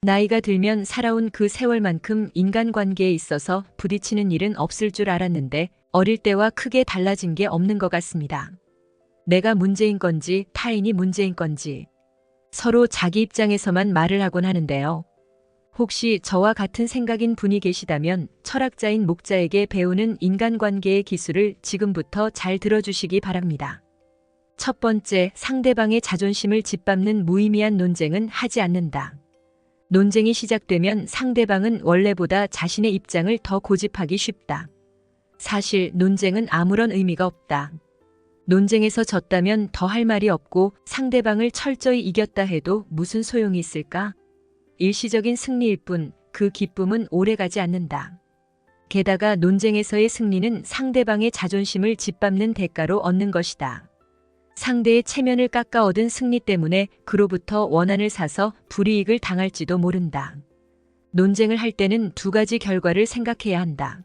나이가 들면 살아온 그 세월만큼 인간관계에 있어서 부딪히는 일은 없을 줄 알았는데 어릴 때와 크게 달라진 게 없는 것 같습니다. 내가 문제인 건지 타인이 문제인 건지 서로 자기 입장에서만 말을 하곤 하는데요. 혹시 저와 같은 생각인 분이 계시다면 철학자인 목자에게 배우는 인간관계의 기술을 지금부터 잘 들어주시기 바랍니다. 첫 번째, 상대방의 자존심을 짓밟는 무의미한 논쟁은 하지 않는다. 논쟁이 시작되면 상대방은 원래보다 자신의 입장을 더 고집하기 쉽다. 사실 논쟁은 아무런 의미가 없다. 논쟁에서 졌다면 더 할 말이 없고 상대방을 철저히 이겼다 해도 무슨 소용이 있을까? 일시적인 승리일 뿐 그 기쁨은 오래가지 않는다. 게다가 논쟁에서의 승리는 상대방의 자존심을 짓밟는 대가로 얻는 것이다. 상대의 체면을 깎아 얻은 승리 때문에 그로부터 원한을 사서 불이익을 당할지도 모른다. 논쟁을 할 때는 두 가지 결과를 생각해야 한다.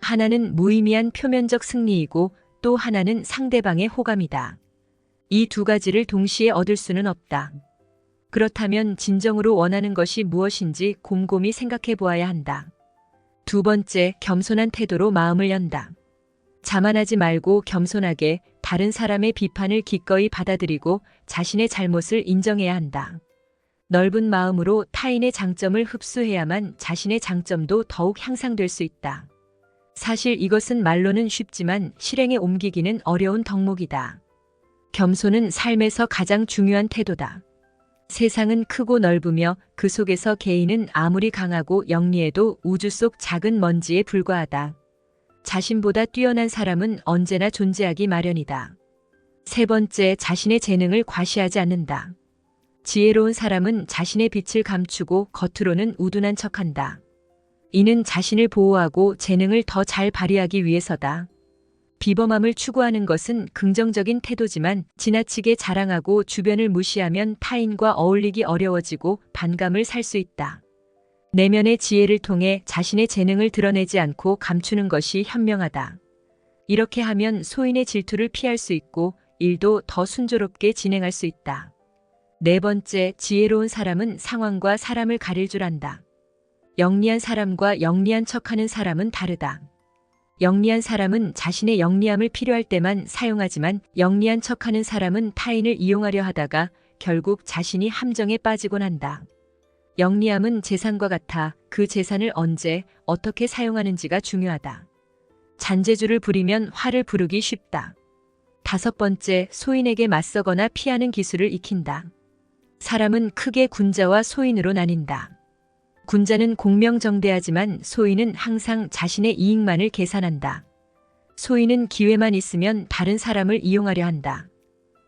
하나는 무의미한 표면적 승리이고 또 하나는 상대방의 호감이다. 이 두 가지를 동시에 얻을 수는 없다. 그렇다면 진정으로 원하는 것이 무엇인지 곰곰이 생각해 보아야 한다. 두 번째, 겸손한 태도로 마음을 연다. 자만하지 말고 겸손하게 다른 사람의 비판을 기꺼이 받아들이고 자신의 잘못을 인정해야 한다. 넓은 마음으로 타인의 장점을 흡수해야만 자신의 장점도 더욱 향상될 수 있다. 사실 이것은 말로는 쉽지만 실행에 옮기기는 어려운 덕목이다. 겸손은 삶에서 가장 중요한 태도다. 세상은 크고 넓으며 그 속에서 개인은 아무리 강하고 영리해도 우주 속 작은 먼지에 불과하다. 자신보다 뛰어난 사람은 언제나 존재하기 마련이다. 세 번째, 자신의 재능을 과시하지 않는다. 지혜로운 사람은 자신의 빛을 감추고 겉으로는 우둔한 척한다. 이는 자신을 보호하고 재능을 더 잘 발휘하기 위해서다. 비범함을 추구하는 것은 긍정적인 태도지만 지나치게 자랑하고 주변을 무시하면 타인과 어울리기 어려워지고 반감을 살 수 있다. 내면의 지혜를 통해 자신의 재능을 드러내지 않고 감추는 것이 현명하다. 이렇게 하면 소인의 질투를 피할 수 있고 일도 더 순조롭게 진행할 수 있다. 네 번째, 지혜로운 사람은 상황과 사람을 가릴 줄 안다. 영리한 사람과 영리한 척하는 사람은 다르다. 영리한 사람은 자신의 영리함을 필요할 때만 사용하지만 영리한 척하는 사람은 타인을 이용하려 하다가 결국 자신이 함정에 빠지곤 한다. 영리함은 재산과 같아 그 재산을 언제 어떻게 사용하는지가 중요하다. 잔재주를 부리면 화를 부르기 쉽다. 다섯 번째, 소인에게 맞서거나 피하는 기술을 익힌다. 사람은 크게 군자와 소인으로 나뉜다. 군자는 공명정대하지만 소인은 항상 자신의 이익만을 계산한다. 소인은 기회만 있으면 다른 사람을 이용하려 한다.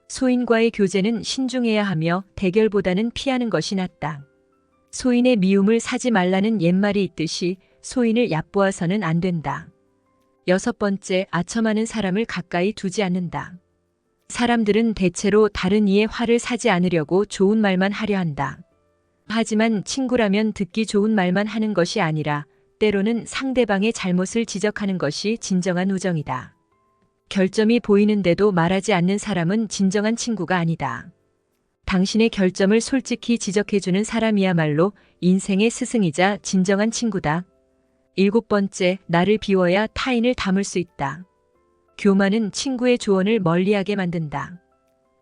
소인과의 교제는 신중해야 하며 대결보다는 피하는 것이 낫다. 소인의 미움을 사지 말라는 옛말이 있듯이 소인을 얕보아서는 안 된다. 여섯 번째, 아첨하는 사람을 가까이 두지 않는다. 사람들은 대체로 다른 이의 화를 사지 않으려고 좋은 말만 하려 한다. 하지만 친구라면 듣기 좋은 말만 하는 것이 아니라 때로는 상대방의 잘못을 지적하는 것이 진정한 우정이다. 결점이 보이는데도 말하지 않는 사람은 진정한 친구가 아니다. 당신의 결점을 솔직히 지적해주는 사람이야말로 인생의 스승이자 진정한 친구다. 일곱 번째, 나를 비워야 타인을 담을 수 있다. 교만은 친구의 조언을 멀리하게 만든다.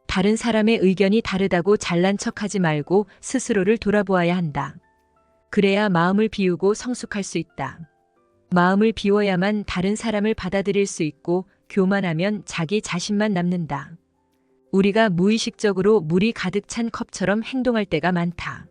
다른 사람의 의견이 다르다고 잘난 척하지 말고 스스로를 돌아보아야 한다. 그래야 마음을 비우고 성숙할 수 있다. 마음을 비워야만 다른 사람을 받아들일 수 있고 교만하면 자기 자신만 남는다. 우리가 무의식적으로 물이 가득 찬 컵처럼 행동할 때가 많다.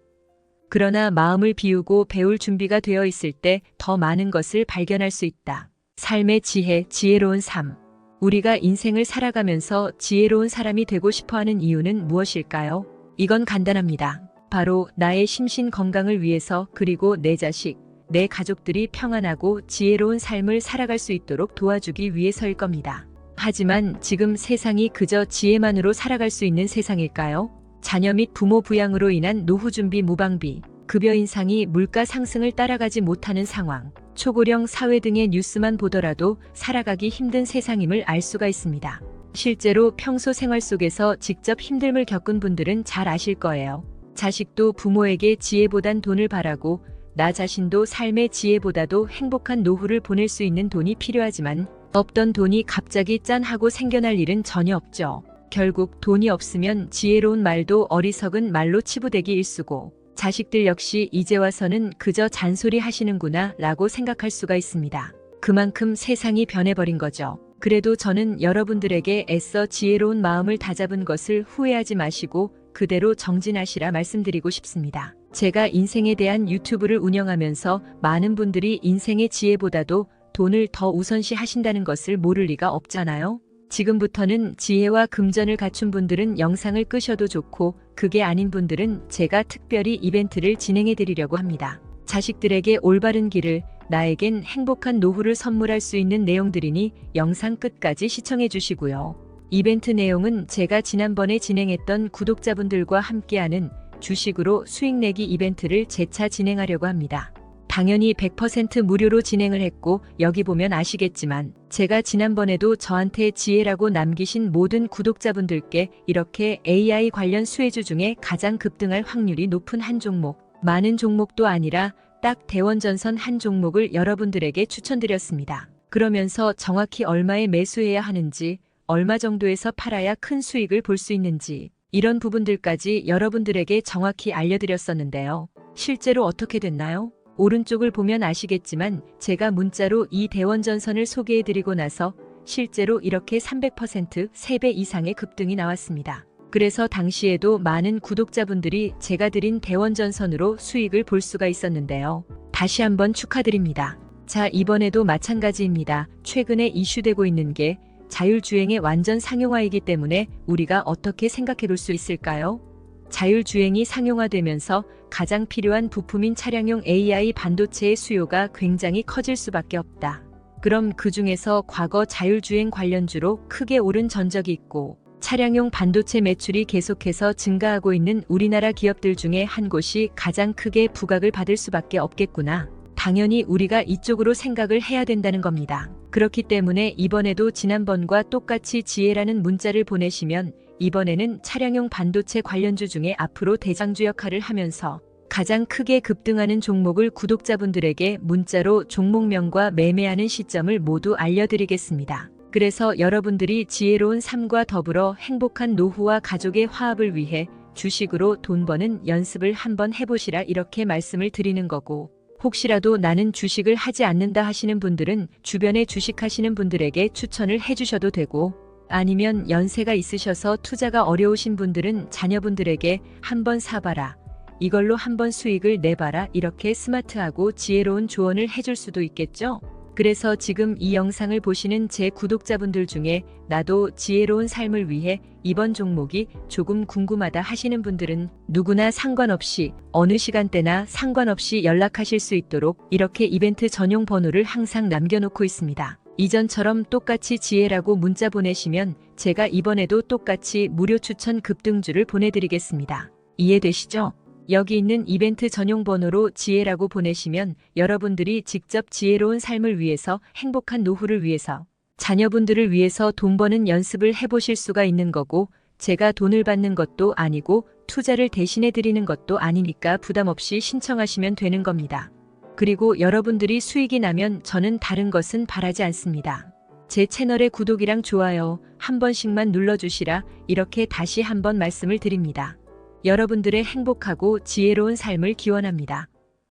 그러나 마음을 비우고 배울 준비가 되어 있을 때 더 많은 것을 발견할 수 있다. 삶의 지혜, 지혜로운 삶. 우리가 인생을 살아가면서 지혜로운 사람이 되고 싶어하는 이유는 무엇일까요? 이건 간단합니다. 바로 나의 심신 건강을 위해서 그리고 내 자식, 내 가족들이 평안하고 지혜로운 삶을 살아갈 수 있도록 도와주기 위해서일 겁니다. 하지만 지금 세상이 그저 지혜만으로 살아갈 수 있는 세상일까요? 자녀 및 부모 부양으로 인한 노후 준비 무방비, 급여 인상이 물가 상승을 따라가지 못하는 상황, 초고령 사회 등의 뉴스만 보더라도 살아가기 힘든 세상임을 알 수가 있습니다. 실제로 평소 생활 속에서 직접 힘듦을 겪은 분들은 잘 아실 거예요. 자식도 부모에게 지혜보단 돈을 바라고 나 자신도 삶의 지혜보다도 행복한 노후를 보낼 수 있는 돈이 필요하지만 없던 돈이 갑자기 짠 하고 생겨날 일은 전혀 없죠. 결국 돈이 없으면 지혜로운 말도 어리석은 말로 치부되기 일쑤고 자식들 역시 이제 와서는 그저 잔소리 하시는구나 라고 생각할 수가 있습니다. 그만큼 세상이 변해버린 거죠. 그래도 저는 여러분들에게 애써 지혜로운 마음을 다잡은 것을 후회하지 마시고 그대로 정진하시라 말씀드리고 싶습니다. 제가 인생에 대한 유튜브를 운영하면서 많은 분들이 인생의 지혜보다도 돈을 더 우선시 하신다는 것을 모를 리가 없잖아요. 지금부터는 지혜와 금전을 갖춘 분들은 영상을 끄셔도 좋고 그게 아닌 분들은 제가 특별히 이벤트를 진행해 드리려고 합니다. 자식들에게 올바른 길을, 나에겐 행복한 노후를 선물할 수 있는 내용들이니 영상 끝까지 시청해 주시고요. 이벤트 내용은 제가 지난번에 진행했던 구독자분들과 함께하는 주식으로 수익 내기 이벤트를 재차 진행하려고 합니다. 당연히 100% 무료로 진행을 했고 여기 보면 아시겠지만 제가 지난번에도 저한테 지혜라고 남기신 모든 구독자분들께 이렇게 AI 관련 수혜주 중에 가장 급등할 확률이 높은 한 종목, 많은 종목도 아니라 딱 대원전선 한 종목을 여러분들에게 추천드렸습니다. 그러면서 정확히 얼마에 매수해야 하는지, 얼마 정도에서 팔아야 큰 수익을 볼 수 있는지 이런 부분들까지 여러분들에게 정확히 알려드렸었는데요. 실제로 어떻게 됐나요? 오른쪽을 보면 아시겠지만 제가 문자로 이 대원전선을 소개해드리고 나서 실제로 이렇게 300% 3배 이상의 급등이 나왔습니다. 그래서 당시에도 많은 구독자분들이 제가 드린 대원전선으로 수익을 볼 수가 있었는데요. 다시 한번 축하드립니다. 자, 이번에도 마찬가지입니다. 최근에 이슈되고 있는 게 자율주행의 완전 상용화이기 때문에 우리가 어떻게 생각해 볼 수 있을까요? 자율주행이 상용화되면서 가장 필요한 부품인 차량용 AI 반도체의 수요가 굉장히 커질 수밖에 없다. 그럼 그 중에서 과거 자율주행 관련주로 크게 오른 전적이 있고 차량용 반도체 매출이 계속해서 증가하고 있는 우리나라 기업들 중에 한 곳이 가장 크게 부각을 받을 수밖에 없겠구나. 당연히 우리가 이쪽으로 생각을 해야 된다는 겁니다. 그렇기 때문에 이번에도 지난번과 똑같이 지혜라는 문자를 보내시면 이번에는 차량용 반도체 관련주 중에 앞으로 대장주 역할을 하면서 가장 크게 급등하는 종목을 구독자분들에게 문자로 종목명과 매매하는 시점을 모두 알려드리겠습니다. 그래서 여러분들이 지혜로운 삶과 더불어 행복한 노후와 가족의 화합을 위해 주식으로 돈 버는 연습을 한번 해보시라 이렇게 말씀을 드리는 거고, 혹시라도 나는 주식을 하지 않는다 하시는 분들은 주변에 주식하시는 분들에게 추천을 해주셔도 되고, 아니면 연세가 있으셔서 투자가 어려우신 분들은 자녀분들에게 한번 사봐라, 이걸로 한번 수익을 내봐라 이렇게 스마트하고 지혜로운 조언을 해줄 수도 있겠죠? 그래서 지금 이 영상을 보시는 제 구독자분들 중에 나도 지혜로운 삶을 위해 이번 종목이 조금 궁금하다 하시는 분들은 누구나 상관없이 어느 시간대나 상관없이 연락하실 수 있도록 이렇게 이벤트 전용 번호를 항상 남겨놓고 있습니다. 이전처럼 똑같이 지혜라고 문자 보내시면 제가 이번에도 똑같이 무료 추천 급등주를 보내드리겠습니다. 이해되시죠? 여기 있는 이벤트 전용 번호로 지혜라고 보내시면 여러분들이 직접 지혜로운 삶을 위해서, 행복한 노후를 위해서, 자녀분들을 위해서 돈 버는 연습을 해보실 수가 있는 거고, 제가 돈을 받는 것도 아니고 투자를 대신해 드리는 것도 아니니까 부담 없이 신청하시면 되는 겁니다. 그리고 여러분들이 수익이 나면 저는 다른 것은 바라지 않습니다. 제 채널의 구독이랑 좋아요 한 번씩만 눌러주시라 이렇게 다시 한번 말씀을 드립니다. 여러분들의 행복하고 지혜로운 삶을 기원합니다.